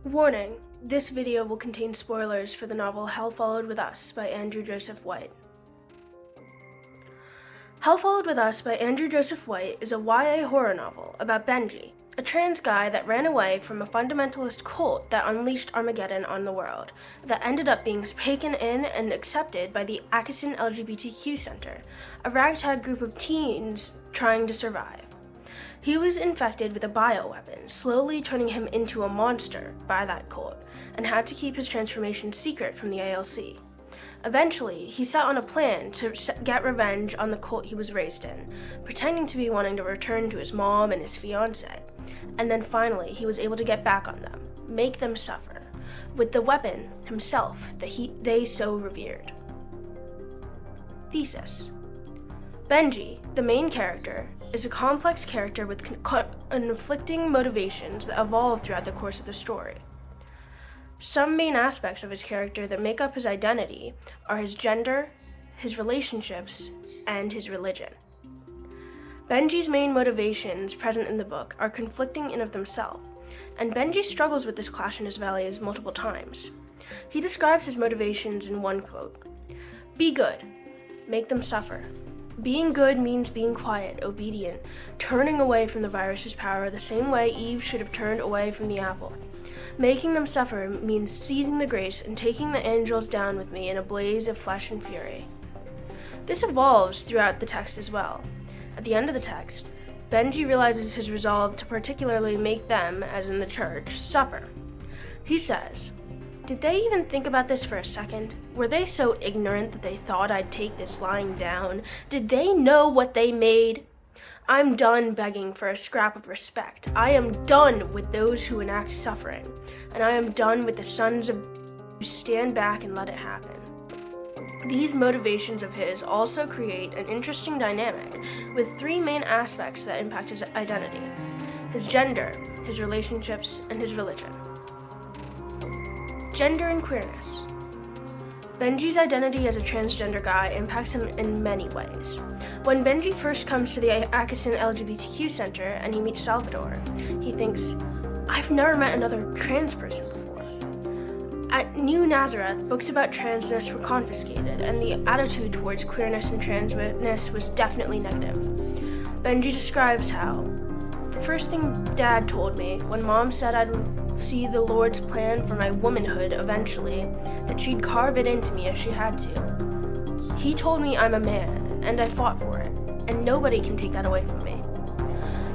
Warning, this video will contain spoilers for the novel Hell Followed With Us by Andrew Joseph White. Hell Followed With Us by Andrew Joseph White is a YA horror novel about Benji, a trans guy that ran away from a fundamentalist cult that unleashed Armageddon on the world, that ended up being taken in and accepted by the Atkinson LGBTQ Center, a ragtag group of teens trying to survive. He was infected with a bioweapon, slowly turning him into a monster by that cult, and had to keep his transformation secret from the ALC. Eventually, he set on a plan to get revenge on the cult he was raised in, pretending to be wanting to return to his mom and his fiancée. And then finally, he was able to get back on them, make them suffer, with the weapon himself that they so revered. Thesis. Benji, the main character, is a complex character with conflicting motivations that evolve throughout the course of the story. Some main aspects of his character that make up his identity are his gender, his relationships, and his religion. Benji's main motivations present in the book are conflicting in of themselves, and Benji struggles with this clash in his values multiple times. He describes his motivations in one quote: "Be good, make them suffer. Being good means being quiet, obedient, turning away from the virus's power the same way Eve should have turned away from the apple. Making them suffer means seizing the grace and taking the angels down with me in a blaze of flesh and fury." This evolves throughout the text as well. At the end of the text, Benji realizes his resolve to particularly make them, as in the church, suffer. He says, "Did they even think about this for a second? Were they so ignorant that they thought I'd take this lying down? Did they know what they made? I'm done begging for a scrap of respect. I am done with those who enact suffering, and I am done with the sons of who stand back and let it happen." These motivations of his also create an interesting dynamic with three main aspects that impact his identity: his gender, his relationships, and his religion. Gender and queerness. Benji's identity as a transgender guy impacts him in many ways. When Benji first comes to the Atkinson LGBTQ Center and he meets Salvador, he thinks, "I've never met another trans person before." At New Nazareth, books about transness were confiscated, and the attitude towards queerness and transness was definitely negative. Benji describes how, "The first thing Dad told me when Mom said I'd see the Lord's plan for my womanhood eventually, that she'd carve it into me if she had to. He told me I'm a man, and I fought for it, and nobody can take that away from me."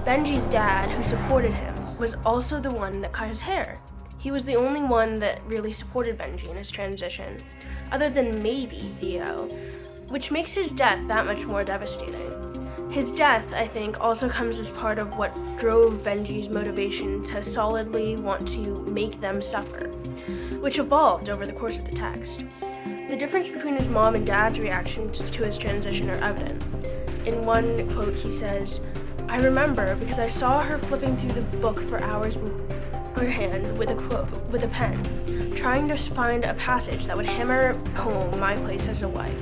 Benji's dad, who supported him, was also the one that cut his hair. He was the only one that really supported Benji in his transition, other than maybe Theo, which makes his death that much more devastating. His death, I think, also comes as part of what drove Benji's motivation to solidly want to make them suffer, which evolved over the course of the text. The difference between his mom and dad's reactions to his transition are evident. In one quote he says, "I remember because I saw her flipping through the book for hours with her hand with a pen, trying to find a passage that would hammer home my place as a wife.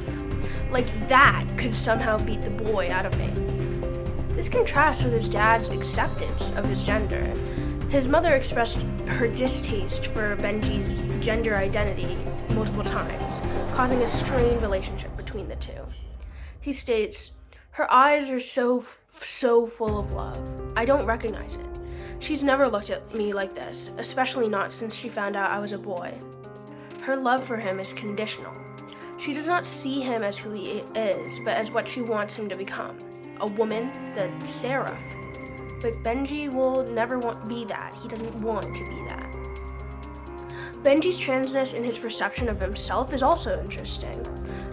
Like that could somehow beat the boy out of me." This contrasts with his dad's acceptance of his gender. His mother expressed her distaste for Benji's gender identity multiple times, causing a strained relationship between the two. He states, "Her eyes are so full of love. I don't recognize it. She's never looked at me like this, especially not since she found out I was a boy. Her love for him is conditional. She does not see him as who he is, but as what she wants him to become. A woman, the seraph. But Benji will never be that. He doesn't want to be that." Benji's transness in his perception of himself is also interesting.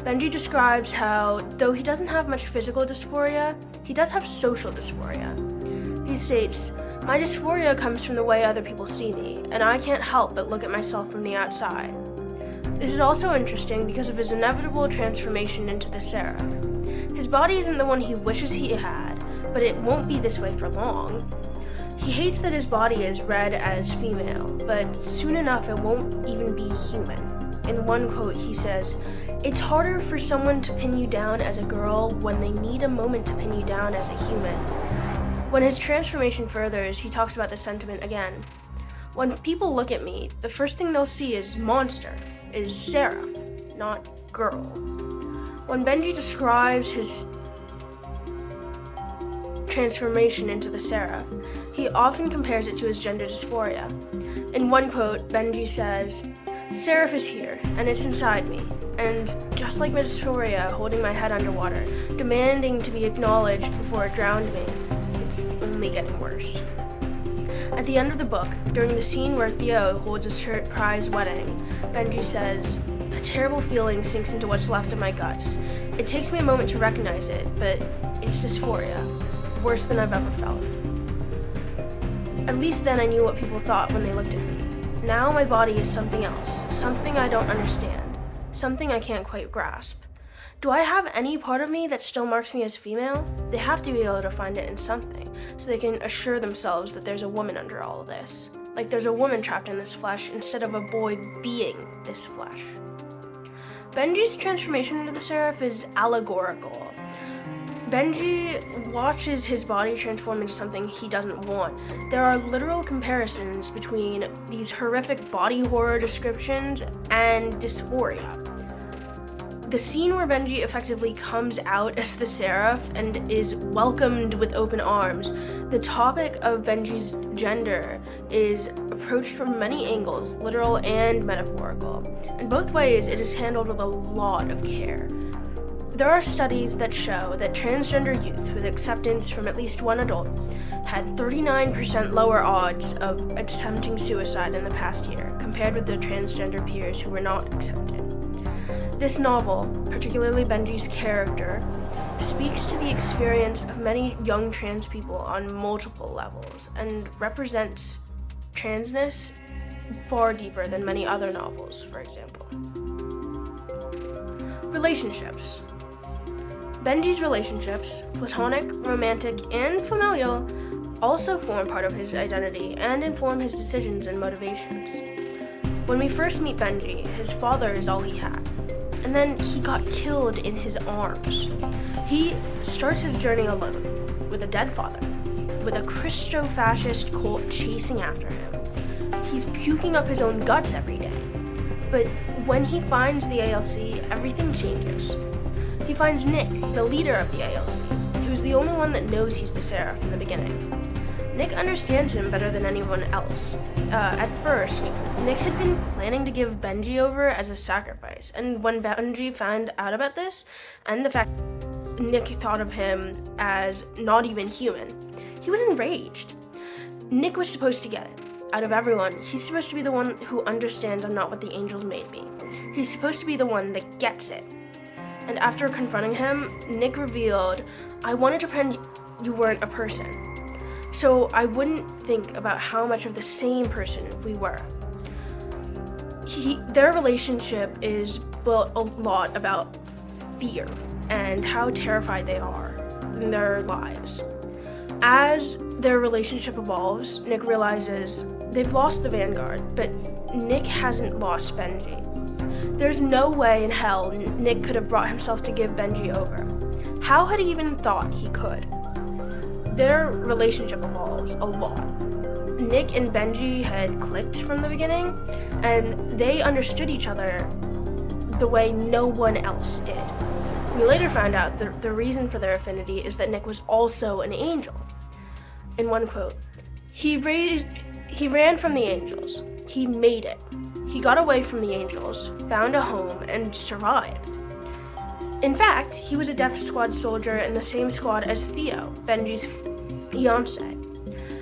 Benji describes how, though he doesn't have much physical dysphoria, he does have social dysphoria. He states, "My dysphoria comes from the way other people see me, and I can't help but look at myself from the outside." This is also interesting because of his inevitable transformation into the seraph. His body isn't the one he wishes he had, but it won't be this way for long. He hates that his body is read as female, but soon enough it won't even be human. In one quote he says, "It's harder for someone to pin you down as a girl when they need a moment to pin you down as a human." When his transformation furthers, he talks about this sentiment again. When people look at me, the first thing they'll see is monster, is seraph, not girl. When Benji describes his transformation into the seraph, he often compares it to his gender dysphoria. In one quote, Benji says, "Seraph is here, and it's inside me, and just like my dysphoria holding my head underwater, demanding to be acknowledged before it drowned me, it's only getting worse." At the end of the book, during the scene where Theo holds a surprise wedding, Benji says, "A terrible feeling sinks into what's left of my guts. It takes me a moment to recognize it, but it's dysphoria, worse than I've ever felt. At least then I knew what people thought when they looked at me. Now my body is something else, something I don't understand, something I can't quite grasp. Do I have any part of me that still marks me as female? They have to be able to find it in something, so they can assure themselves that there's a woman under all of this. Like there's a woman trapped in this flesh instead of a boy being this flesh." Benji's transformation into the seraph is allegorical. Benji watches his body transform into something he doesn't want. There are literal comparisons between these horrific body horror descriptions and dysphoria. The scene where Benji effectively comes out as the seraph and is welcomed with open arms, the topic of Benji's gender is approached from many angles, literal and metaphorical. In both ways, it is handled with a lot of care. There are studies that show that transgender youth with acceptance from at least one adult had 39% lower odds of attempting suicide in the past year compared with their transgender peers who were not accepted. This novel, particularly Benji's character, speaks to the experience of many young trans people on multiple levels and represents transness far deeper than many other novels, for example. Relationships. Benji's relationships, platonic, romantic, and familial, also form part of his identity and inform his decisions and motivations. When we first meet Benji, his father is all he had. And then he got killed in his arms. He starts his journey alone, with a dead father, with a Christo-fascist cult chasing after him. He's puking up his own guts every day. But when he finds the ALC, everything changes. He finds Nick, the leader of the ALC, who's the only one that knows he's the seraph in the beginning. Nick understands him better than anyone else. At first, Nick had been planning to give Benji over as a sacrifice, and when Benji found out about this, and the fact Nick thought of him as not even human, he was enraged. Nick was supposed to get it. Out of everyone, he's supposed to be the one who understands I'm not what the angels made me. He's supposed to be the one that gets it. And after confronting him, Nick revealed, "I wanted to pretend you weren't a person, so I wouldn't think about how much of the same person we were." Their relationship is built a lot about fear and how terrified they are in their lives. As their relationship evolves, Nick realizes they've lost the Vanguard, but Nick hasn't lost Benji. There's no way in hell Nick could have brought himself to give Benji over. How had he even thought he could? Their relationship evolves a lot. Nick and Benji had clicked from the beginning, and they understood each other the way no one else did. We later found out that the reason for their affinity is that Nick was also an angel. In one quote, he ran from the angels. He made it. He got away from the angels, found a home, and survived. In fact, he was a Death Squad soldier in the same squad as Theo, Benji's fiancé.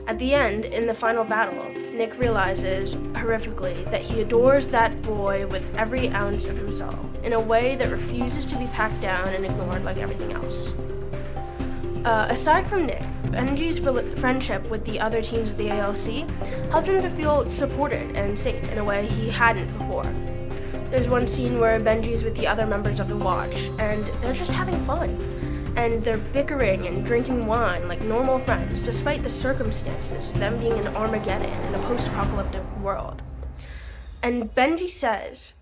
At the end, in the final battle, Nick realizes, horrifically, that he adores that boy with every ounce of himself, in a way that refuses to be packed down and ignored like everything else. Aside from Nick, Benji's friendship with the other teams of the ALC helped him to feel supported and safe in a way he hadn't before. There's one scene where Benji's with the other members of the Watch, and they're just having fun. And they're bickering and drinking wine like normal friends, despite the circumstances, them being in Armageddon in a post-apocalyptic world. And Benji says,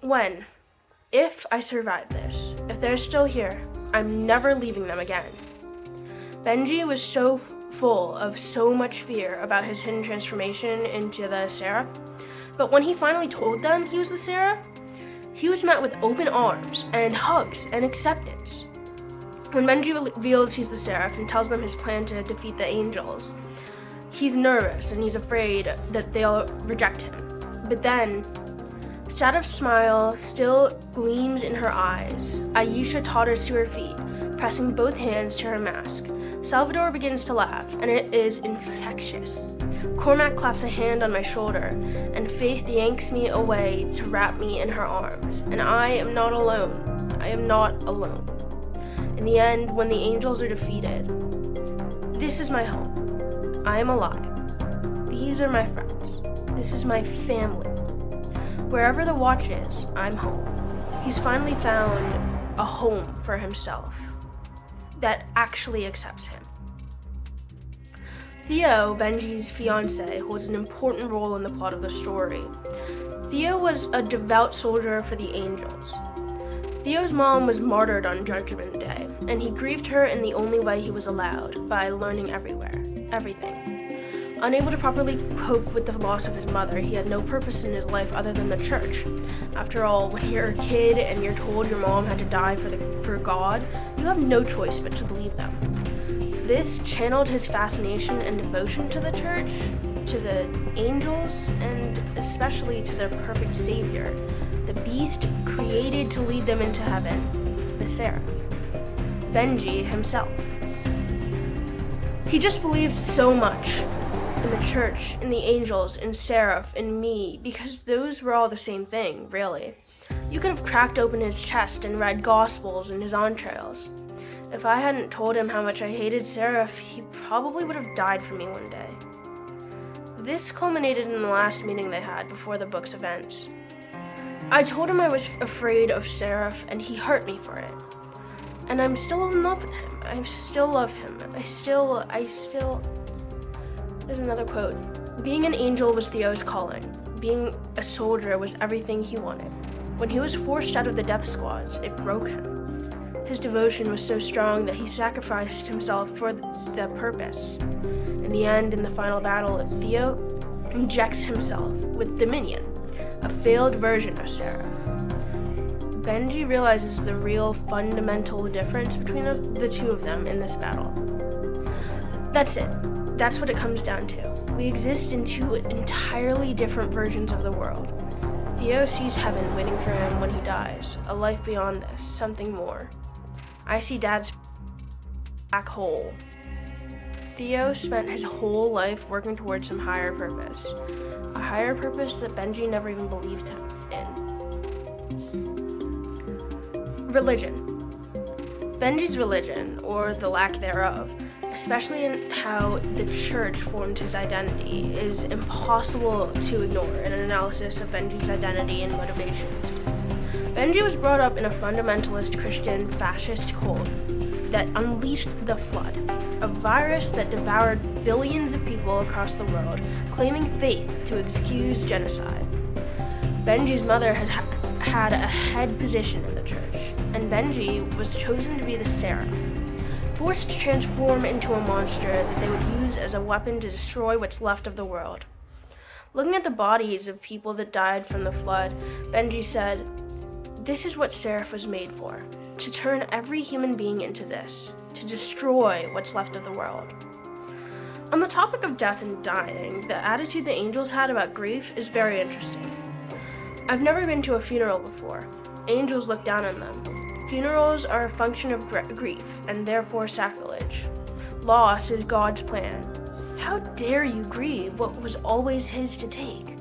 if I survive this, if they're still here, I'm never leaving them again. Benji was so full of so much fear about his hidden transformation into the seraph. But when he finally told them he was the seraph, he was met with open arms and hugs and acceptance. When Benji reveals he's the seraph and tells them his plan to defeat the angels, he's nervous and he's afraid that they'll reject him. But then, Seraph's smile still gleams in her eyes. Aisha totters to her feet, pressing both hands to her mask. Salvador begins to laugh, and it is infectious. Cormac claps a hand on my shoulder, and Faith yanks me away to wrap me in her arms. And I am not alone. I am not alone. In the end, when the angels are defeated, this is my home. I am alive. These are my friends. This is my family. Wherever the watch is, I'm home. He's finally found a home for himself that actually accepts him. Theo, Benji's fiancé, holds an important role in the plot of the story. Theo was a devout soldier for the angels. Theo's mom was martyred on Judgment Day, and he grieved her in the only way he was allowed, by learning everything. Unable to properly cope with the loss of his mother, he had no purpose in his life other than the church. After all, when you're a kid and you're told your mom had to die for God, you have no choice but to believe them. This channeled his fascination and devotion to the church, to the angels, and especially to their perfect savior, the beast created to lead them into heaven, the seraph, Benji himself. He just believed so much in the church, in the angels, in Seraph, in me, because those were all the same thing, really. You could have cracked open his chest and read Gospels in his entrails. If I hadn't told him how much I hated Seraph, he probably would have died for me one day. This culminated in the last meeting they had before the book's events. I told him I was afraid of Seraph, and he hurt me for it. And I'm still in love with him. I still love him. I still... There's another quote. Being an angel was Theo's calling. Being a soldier was everything he wanted. When he was forced out of the death squads, it broke him. His devotion was so strong that he sacrificed himself for the purpose. In the end, in the final battle, Theo injects himself with Dominion, a failed version of Seraph. Benji realizes the real fundamental difference between the two of them in this battle. That's it. That's what it comes down to. We exist in two entirely different versions of the world. Theo sees heaven waiting for him when he dies, a life beyond this, something more. I see Dad's black hole. Theo spent his whole life working towards some higher purpose, a higher purpose that Benji never even believed him in. Religion. Benji's religion, or the lack thereof, especially in how the church formed his identity, is impossible to ignore in an analysis of Benji's identity and motivations. Benji was brought up in a fundamentalist Christian fascist cult that unleashed the Flood, a virus that devoured billions of people across the world, claiming faith to excuse genocide. Benji's mother had a head position in the church, and Benji was chosen to be the seraph, forced to transform into a monster that they would use as a weapon to destroy what's left of the world. Looking at the bodies of people that died from the Flood, Benji said, "This is what Seraph was made for, to turn every human being into this, to destroy what's left of the world." On the topic of death and dying, the attitude the angels had about grief is very interesting. I've never been to a funeral before. Angels look down on them. Funerals are a function of grief, and therefore sacrilege. Loss is God's plan. How dare you grieve what was always his to take?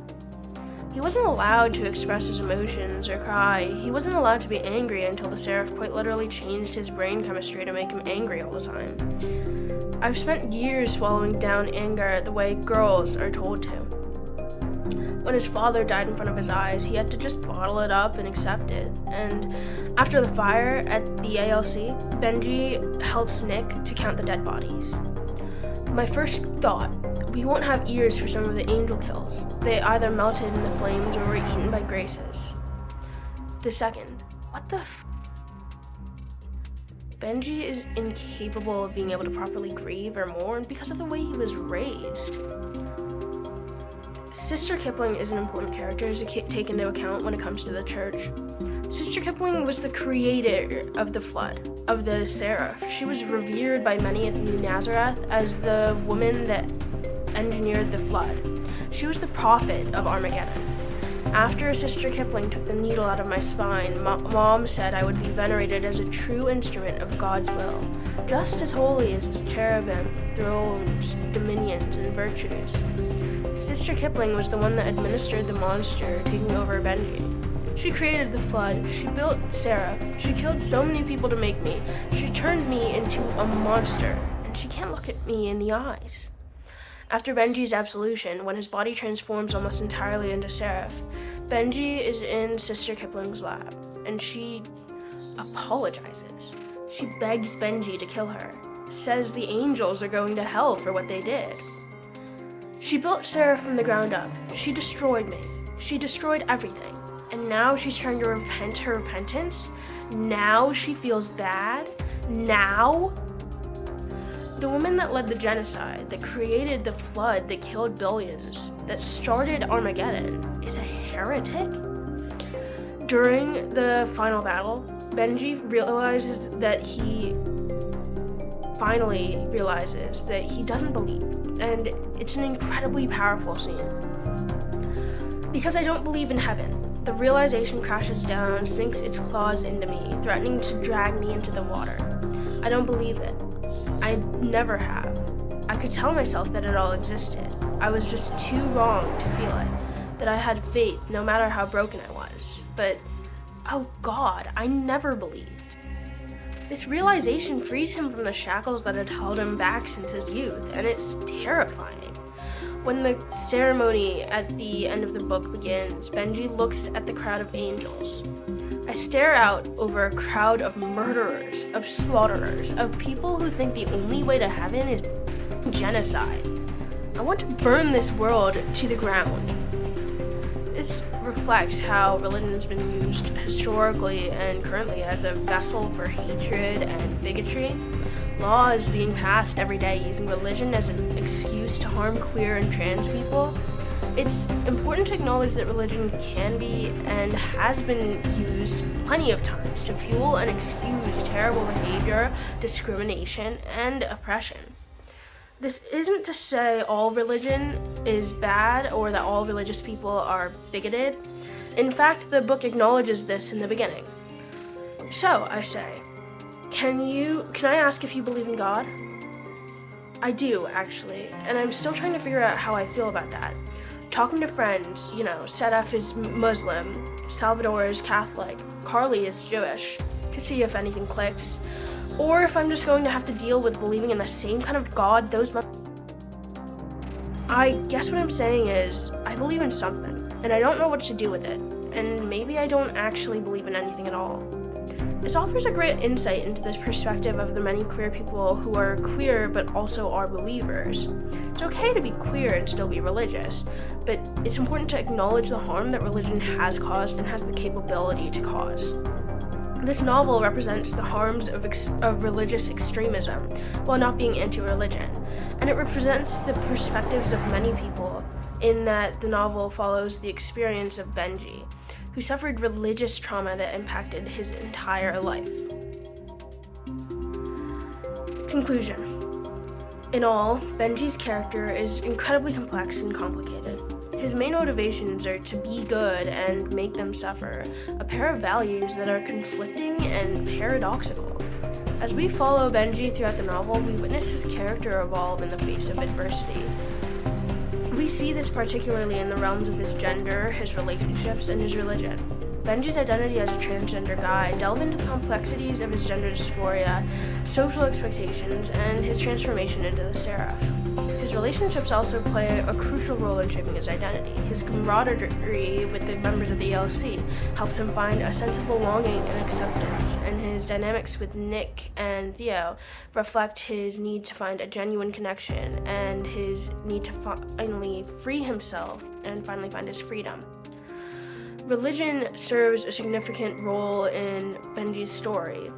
He wasn't allowed to express his emotions or cry. He wasn't allowed to be angry until the seraph quite literally changed his brain chemistry to make him angry all the time. I've spent years swallowing down anger the way girls are told to. When his father died in front of his eyes, he had to just bottle it up and accept it. And after the fire at the ALC, Benji helps Nick to count the dead bodies. My first thought, we won't have ears for some of the angel kills. They either melted in the flames or were eaten by graces. The second, what the Benji is incapable of being able to properly grieve or mourn because of the way he was raised. Sister Kipling is an important character to take into account when it comes to the church. Sister Kipling was the creator of the flood, of the seraph. She was revered by many in Nazareth as the woman that engineered the flood. She was the prophet of Armageddon. After Sister Kipling took the needle out of my spine, Mom said I would be venerated as a true instrument of God's will, just as holy as the cherubim, thrones, dominions, and virtues. Sister Kipling was the one that administered the monster taking over Benji. She created the flood, she built Sarah, she killed so many people to make me, she turned me into a monster, and she can't look at me in the eyes. After Benji's absolution, when his body transforms almost entirely into Seraph, Benji is in Sister Kipling's lab, and she apologizes. She begs Benji to kill her, says the angels are going to hell for what they did. She built Seraph from the ground up. She destroyed me. She destroyed everything. And now she's trying to repent her repentance? Now she feels bad? Now? The woman that led the genocide, that created the flood that killed billions, that started Armageddon, is a heretic? During the final battle, Benji finally realizes that he doesn't believe, and it's an incredibly powerful scene. Because I don't believe in heaven, the realization crashes down, sinks its claws into me, threatening to drag me into the water. I don't believe it. I never have. I could tell myself that it all existed. I was just too wrong to feel it, that I had faith no matter how broken I was. But, oh God, I never believed. This realization frees him from the shackles that had held him back since his youth, and it's terrifying. When the ceremony at the end of the book begins, Benji looks at the crowd of angels. I stare out over a crowd of murderers, of slaughterers, of people who think the only way to heaven is genocide. I want to burn this world to the ground. This reflects how religion has been used historically and currently as a vessel for hatred and bigotry. Law is being passed every day using religion as an excuse to harm queer and trans people. It's important to acknowledge that religion can be and has been used plenty of times to fuel and excuse terrible behavior, discrimination, and oppression. This isn't to say all religion is bad or that all religious people are bigoted. In fact, the book acknowledges this in the beginning. So, I say, can I ask if you believe in God? I do, actually, and I'm still trying to figure out how I feel about that. Talking to friends, Sedef is Muslim, Salvador is Catholic, Carly is Jewish, to see if anything clicks, or if I'm just going to have to deal with believing in the same kind of God I guess what I'm saying is, I believe in something, and I don't know what to do with it, and maybe I don't actually believe in anything at all. This offers a great insight into this perspective of the many queer people who are queer but also are believers. It's okay to be queer and still be religious, but it's important to acknowledge the harm that religion has caused and has the capability to cause. This novel represents the harms of religious extremism while not being anti-religion, and it represents the perspectives of many people in that the novel follows the experience of Benji, who suffered religious trauma that impacted his entire life. Conclusion. In all, Benji's character is incredibly complex and complicated. His main motivations are to be good and make them suffer, a pair of values that are conflicting and paradoxical. As we follow Benji throughout the novel, we witness his character evolve in the face of adversity. We see this particularly in the realms of his gender, his relationships, and his religion. Benji's identity as a transgender guy delve into the complexities of his gender dysphoria, social expectations, and his transformation into the Seraph. His relationships also play a crucial role in shaping his identity. His camaraderie with the members of the ELC helps him find a sense of belonging and acceptance, and his dynamics with Nick and Theo reflect his need to find a genuine connection and his need to finally free himself and finally find his freedom. Religion serves a significant role in Benji's story.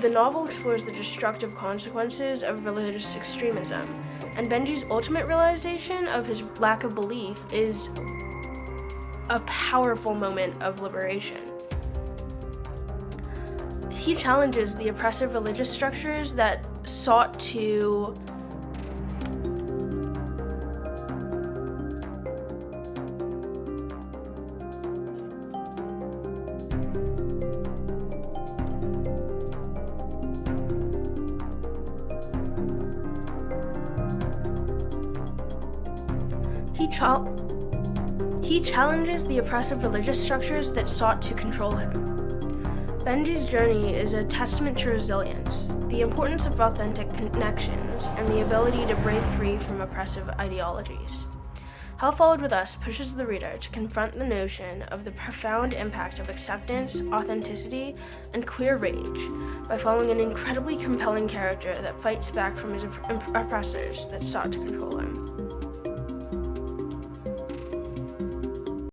The novel explores the destructive consequences of religious extremism, and Benji's ultimate realization of his lack of belief is a powerful moment of liberation. He challenges the oppressive religious structures that sought to He challenges the oppressive religious structures that sought to control him. Benji's journey is a testament to resilience, the importance of authentic connections, and the ability to break free from oppressive ideologies. How Followed With Us pushes the reader to confront the notion of the profound impact of acceptance, authenticity, and queer rage by following an incredibly compelling character that fights back from his oppressors that sought to control him.